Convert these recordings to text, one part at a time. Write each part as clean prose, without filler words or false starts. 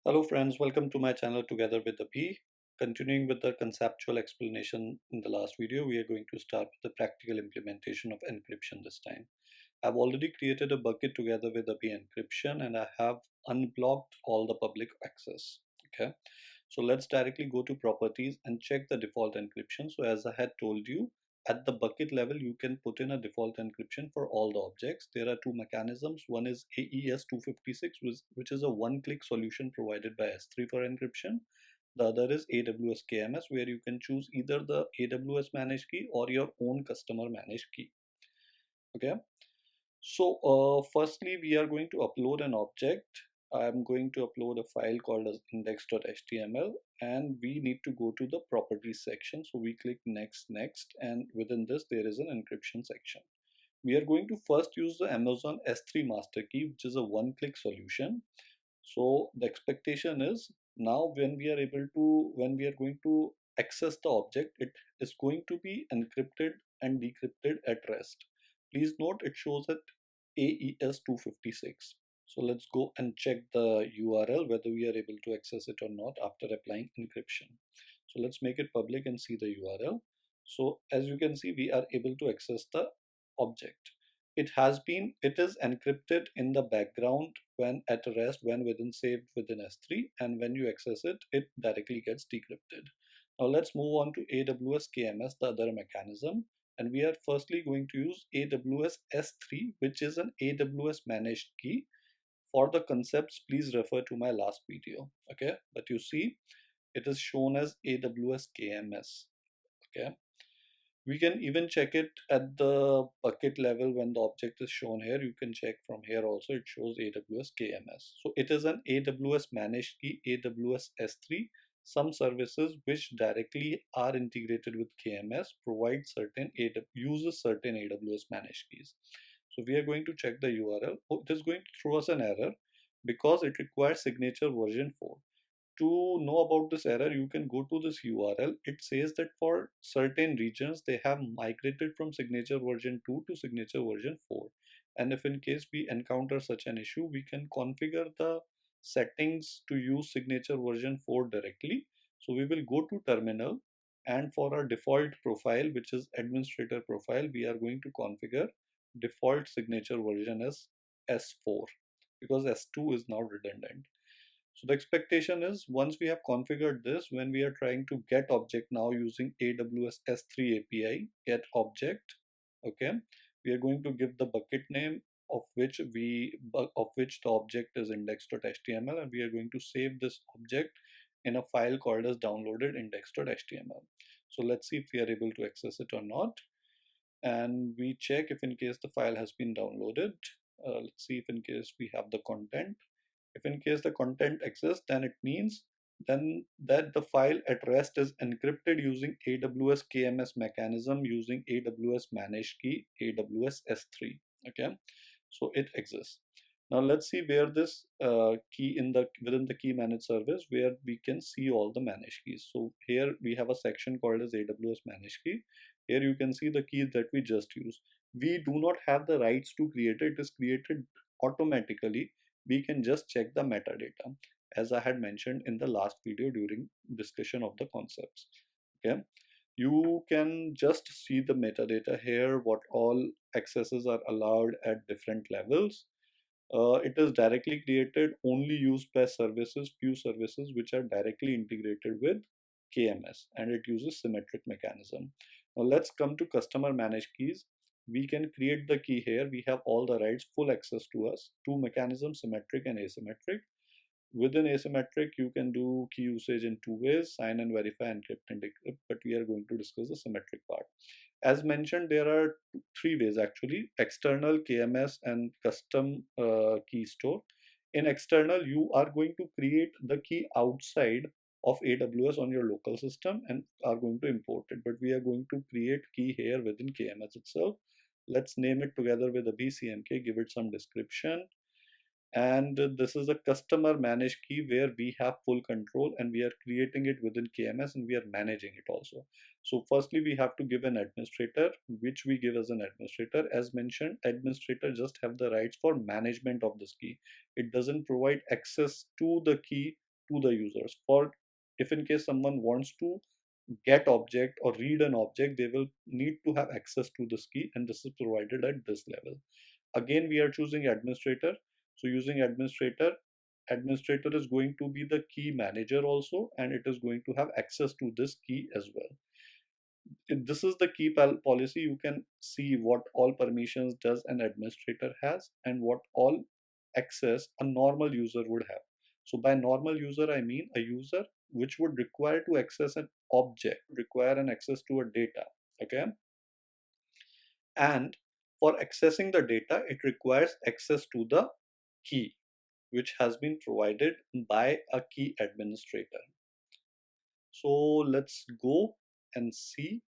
Hello friends, welcome to my channel Together with the P. Continuing with the conceptual explanation in the last video, we are going to start with the practical implementation of encryption this time. I've already created a bucket together with the P encryption and I have unblocked all the public access. Okay, so let's directly go to properties and check the default encryption. So as I had told you, at the bucket level, you can put in a default encryption for all the objects. There are two mechanisms. One is AES-256, which is a one-click solution provided by S3 for encryption. The other is AWS KMS, where you can choose either the AWS managed key or your own customer managed key. Okay. So firstly, we are going to upload an object. I'm going to upload a file called as index.html and we need to go to the properties section. So we click next, and within this there is an encryption section. We are going to first use the Amazon S3 master key, which is a one-click solution. So the expectation is now when we are going to access the object, it is going to be encrypted and decrypted at rest. Please note it shows at AES-256. So let's go and check the URL whether we are able to access it or not after applying encryption. So let's make it public and see the URL. So as you can see, we are able to access the object. It is encrypted in the background when at rest, when within saved within S3, and when you access it, it directly gets decrypted. Now let's move on to AWS KMS, the other mechanism, and we are firstly going to use AWS S3, which is an AWS managed key. For the concepts, please refer to my last video. Okay, but you see, it is shown as AWS KMS. Okay. We can even check it at the bucket level when the object is shown here. You can check from here also, it shows AWS KMS. So it is an AWS managed key, AWS S3. Some services which directly are integrated with KMS provide uses certain AWS managed keys. So we are going to check the URL. Oh, it is going to throw us an error because it requires signature version 4. To know about this error, you can go to this URL. It says that for certain regions, they have migrated from signature version 2 to signature version 4. And if in case we encounter such an issue, we can configure the settings to use signature version 4 directly. So we will go to terminal, and for our default profile, which is administrator profile, we are going to configure default signature version as S4 because S2 is now redundant. So the expectation is once we have configured this, when we are trying to get object now using AWS S3 API, get object, okay, we are going to give the bucket name of which the object is index.html, and we are going to save this object in a file called as downloaded index.html. So let's see if we are able to access it or not, and we check if in case the file has been downloaded. Let's see if in case we have the content. If in case the content exists, then it means then that the file at rest is encrypted using AWS KMS mechanism using AWS managed key AWS S3. Okay, so it exists. Now let's see where this key within the key managed service where we can see all the managed keys. So here we have a section called as AWS managed key. Here you can see the keys that we just used. We do not have the rights to create it. It is created automatically. We can just check the metadata as I had mentioned in the last video during discussion of the concepts. Okay, you can just see the metadata here, what all accesses are allowed at different levels. It is directly created, only used by few services which are directly integrated with KMS, and it uses symmetric mechanism. Now let's come to customer managed keys. We can create the key here. We have all the rights, full access to us. Two mechanisms, symmetric and asymmetric. Within asymmetric, you can do key usage in two ways, sign and verify, encrypt and decrypt, but we are going to discuss the symmetric part. As mentioned, there are three ways actually: external, KMS, and custom key store. In external, you are going to create the key outside of AWS on your local system and are going to import it, but we are going to create key here within KMS itself. Let's name it together with a BCMK, give it some description. And this is a customer managed key where we have full control and we are creating it within KMS and we are managing it also. So firstly we have to give an administrator, which we give as an administrator. As mentioned, administrator just have the rights for management of this key. It doesn't provide access to the key to the users. For if in case someone wants to get object or read an object, they will need to have access to this key, and this is provided at this level. Again we are choosing administrator. So using administrator, administrator is going to be the key manager also, and it is going to have access to this key as well. If this is the key policy, you can see what all permissions does an administrator has and what all access a normal user would have. So by normal user I mean a user which would require to access an object, require an access to a data. Okay, and for accessing the data it requires access to the key which has been provided by a key administrator. So let's go and see.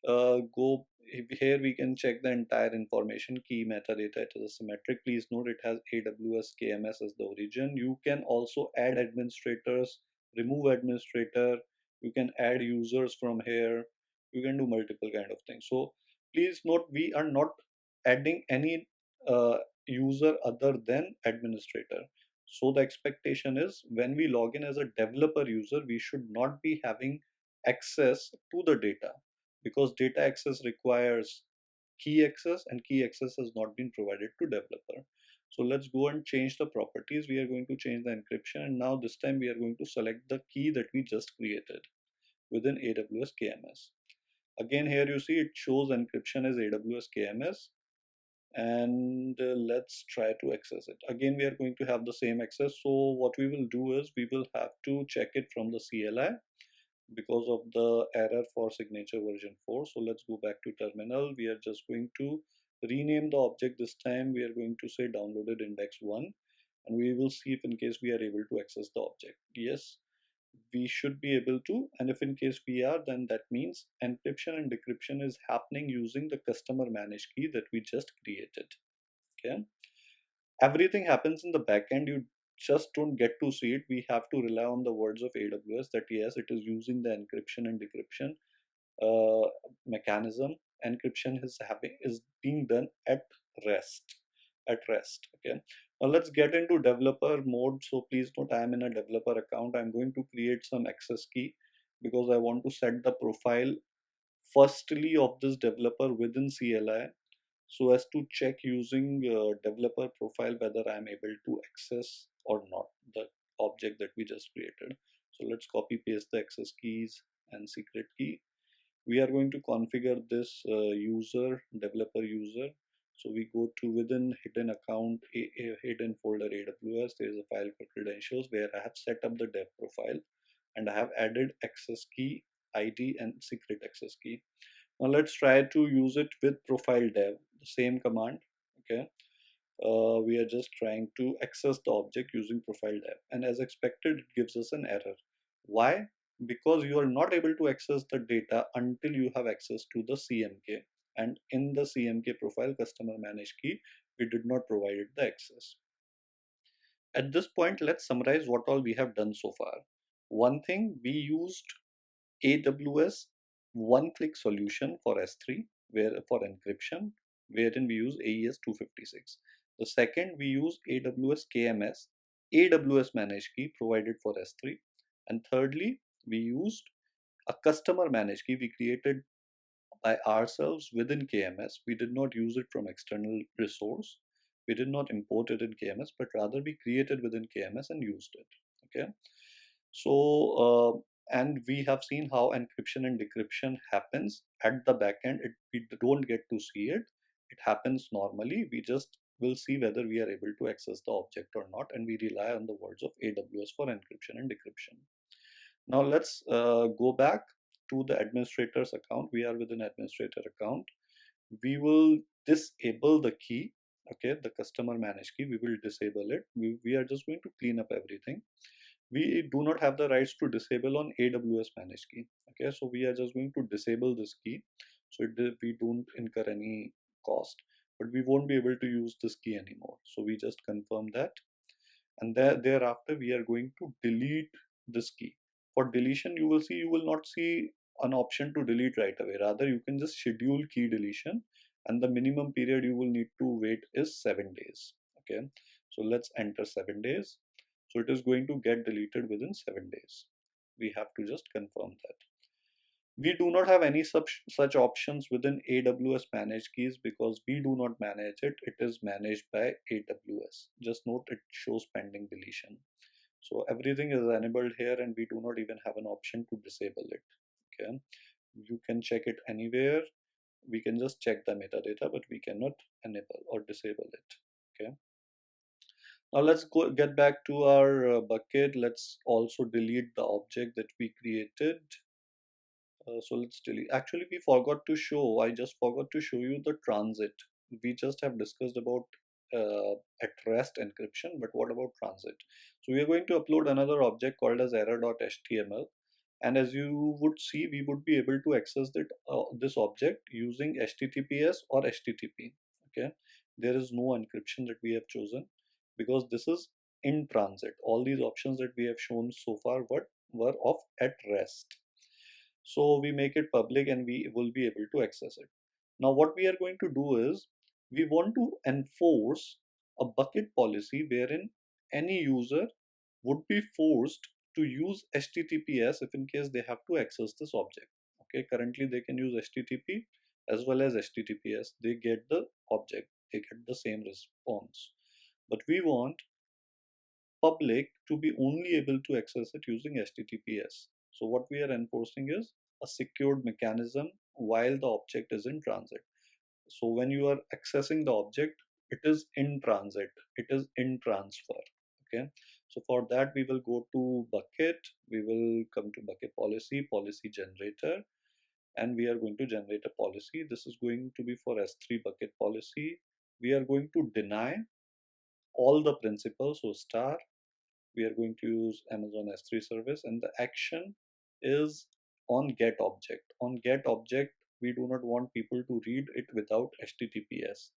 Here we can check the entire information, key metadata. It is a symmetric. Please note it has AWS KMS as the origin. You can also add administrators, remove administrator. You can add users from here. You can do multiple kind of things. So please note we are not adding any user other than administrator. So the expectation is when we log in as a developer user, we should not be having access to the data, because data access requires key access and key access has not been provided to developer. So let's go and change the properties. We are going to change the encryption, and now this time we are going to select the key that we just created within AWS KMS. Again here you see it shows encryption as AWS KMS, and let's try to access it. Again we are going to have the same access. So what we will do is we will have to check it from the CLI because of the error for signature version 4. So let's go back to terminal. We are just going to rename the object. This time we are going to say downloaded index 1, and we will see if in case we are able to access the object. Yes, we should be able to, and if in case we are, then that means encryption and decryption is happening using the customer managed key that we just created. Okay, everything happens in the backend. You just don't get to see it. We have to rely on the words of AWS that yes, it is using the encryption and decryption uh, mechanism. Encryption is being done at rest. Okay, now let's get into developer mode. So please note I am in a developer account. I'm going to create some access key because I want to set the profile firstly of this developer within CLI, so as to check using developer profile whether I am able to access or not the object that we just created. So let's copy paste the access keys and secret key. We are going to configure this user, developer user. So we go to within hidden account, a hidden folder AWS. There is a file for credentials where I have set up the dev profile and I have added access key, ID and secret access key. Now let's try to use it with profile dev, the same command. Okay, we are just trying to access the object using profile dev, and as expected it gives us an error. Why? Because you are not able to access the data until you have access to the CMK, and in the CMK profile customer managed key we did not provide it the access. At this point let's summarize what all we have done so far. One thing, we used AWS one-click solution for S3 where for encryption, wherein we use AES 256. The second, we use AWS KMS, AWS Managed Key provided for S3. And thirdly, we used a customer managed key we created by ourselves within KMS. We did not use it from external resource. We did not import it in KMS, but rather we created within KMS and used it. Okay. So, and we have seen how encryption and decryption happens at the backend. We don't get to see it. It happens normally. We just will see whether we are able to access the object or not, and we rely on the words of AWS for encryption and decryption. Now let's go back to the administrator's account. We are within administrator account. We will disable the key. Okay, the customer managed key. We will disable it. We are just going to clean up everything. We do not have the rights to disable on AWS managed key. Okay, so we are just going to disable this key, so we don't incur any cost. but we won't be able to use this key anymore. So we just confirm that, and thereafter we are going to delete this key. For deletion, you will see, you will not see an option to delete right away. Rather, you can just schedule key deletion, and the minimum period you will need to wait is 7 days. Okay, so let's enter 7 days. So it is going to get deleted within 7 days. We have to just confirm that. We do not have any such options within AWS Managed Keys because we do not manage it. It is managed by AWS. Just note it shows pending deletion. So everything is enabled here, and we do not even have an option to disable it. Okay, you can check it anywhere. We can just check the metadata, but we cannot enable or disable it. Okay, now let's get back to our bucket. Let's also delete the object that we created. So let's delete. Actually, we forgot to show. I just forgot to show you the transit. We just have discussed about at rest encryption, but what about transit? So we are going to upload another object called as error.html, and as you would see, we would be able to access this object using HTTPS or HTTP. Okay, there is no encryption that we have chosen because this is in transit. All these options that we have shown so far were of at rest. So we make it public and we will be able to access it. Now what we are going to do is we want to enforce a bucket policy wherein any user would be forced to use HTTPS if in case they have to access this object. Okay, currently they can use HTTP as well as HTTPS. They get the object, they get the same response. But we want public to be only able to access it using HTTPS. So what we are enforcing is a secured mechanism while the object is in transit. So when you are accessing the object, it is in transit, it is in transfer. Okay. So for that, we will go to bucket, we will come to bucket policy, policy generator, and we are going to generate a policy. This is going to be for S3 bucket policy. We are going to deny all the principals, so star. We are going to use Amazon S3 service, and the action is on get object. On get object, we do not want people to read it without HTTPS.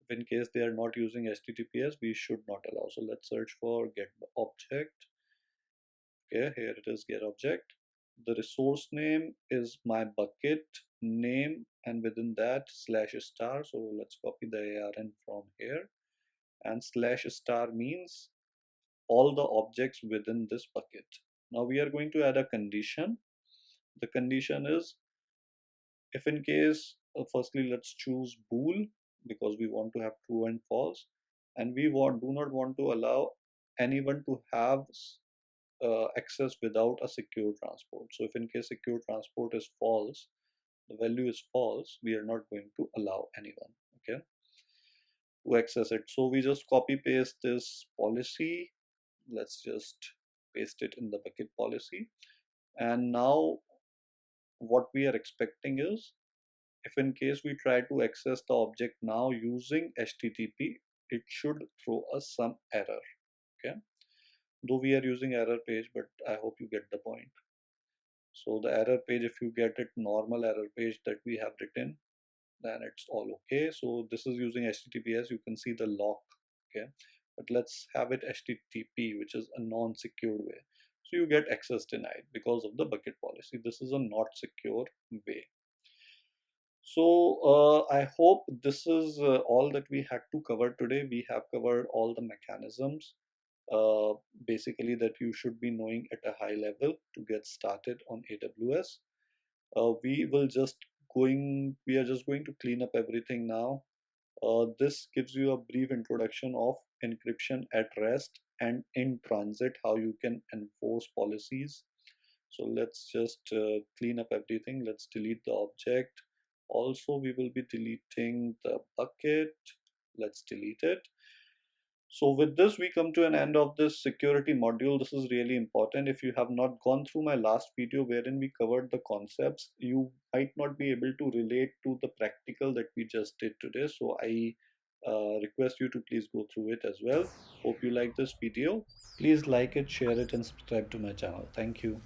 If in case they are not using HTTPS, we should not allow. So let's search for get object. Okay, here it is, get object. The resource name is my bucket name, and within that /star. So let's copy the ARN from here, and /star means all the objects within this bucket. Now we are going to add a condition. The condition is if in case, firstly let's choose bool because we want to have true and false, and we do not want to allow anyone to have access without a secure transport. So if in case secure transport is false, the value is false, we are not going to allow anyone, okay, to access it. So we just copy paste this policy. Let's just paste it in the bucket policy. And now what we are expecting is if in case we try to access the object now using HTTP, it should throw us some error. Okay, though we are using error page, but I hope you get the point. So the error page, if you get it normal error page that we have written, then it's all okay. So this is using HTTPS, you can see the lock. Okay, but let's have it HTTP, which is a non-secured way. So you get access denied because of the bucket policy. This is a not secure way. So I hope this is all that we had to cover today. We have covered all the mechanisms uh, basically that you should be knowing at a high level to get started on AWS. We are just going to clean up everything now. This gives you a brief introduction of encryption at rest and in transit, how you can enforce policies. So let's just clean up everything. Let's delete the object. Also, we will be deleting the bucket. Let's delete it. So with this, we come to an end of this security module. This is really important. If you have not gone through my last video wherein we covered the concepts, you might not be able to relate to the practical that we just did today. So I request you to please go through it as well. Hope you like this video. Please like it, share it, and subscribe to my channel. Thank you.